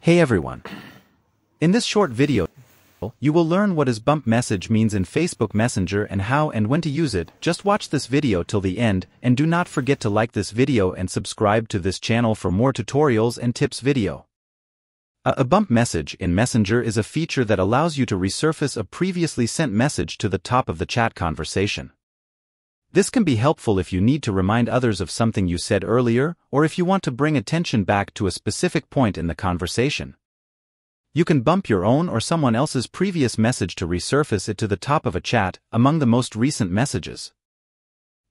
Hey everyone. In this short video, you will learn what is bump message means in Facebook Messenger and how and when to use it. Just watch this video till the end and do not forget to like this video and subscribe to this channel for more tutorials and tips video. A bump message in Messenger is a feature that allows you to resurface a previously sent message to the top of the chat conversation. This can be helpful if you need to remind others of something you said earlier, or if you want to bring attention back to a specific point in the conversation. You can bump your own or someone else's previous message to resurface it to the top of a chat, among the most recent messages.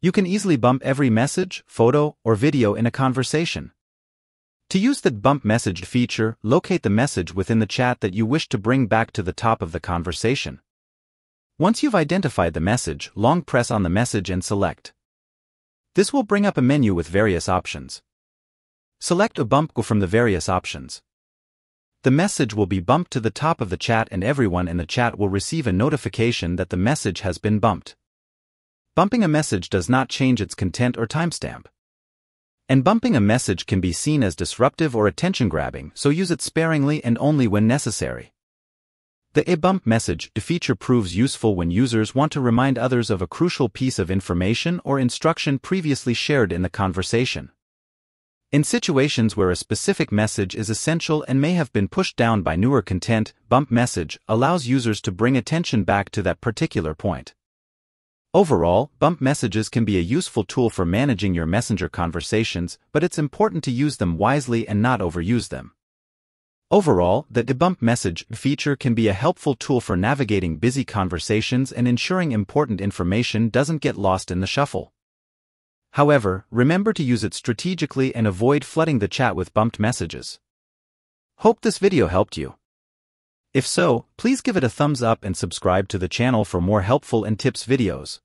You can easily bump every message, photo, or video in a conversation. To use the bump message feature, locate the message within the chat that you wish to bring back to the top of the conversation. Once you've identified the message, long press on the message and select. This will bring up a menu with various options. Select a bump from the various options. The message will be bumped to the top of the chat and everyone in the chat will receive a notification that the message has been bumped. Bumping a message does not change its content or timestamp. And bumping a message can be seen as disruptive or attention-grabbing, so use it sparingly and only when necessary. The bump message feature proves useful when users want to remind others of a crucial piece of information or instruction previously shared in the conversation. In situations where a specific message is essential and may have been pushed down by newer content, bump message allows users to bring attention back to that particular point. Overall, bump messages can be a useful tool for managing your Messenger conversations, but it's important to use them wisely and not overuse them. Overall, the bump message feature can be a helpful tool for navigating busy conversations and ensuring important information doesn't get lost in the shuffle. However, remember to use it strategically and avoid flooding the chat with bumped messages. Hope this video helped you. If so, please give it a thumbs up and subscribe to the channel for more helpful and tips videos.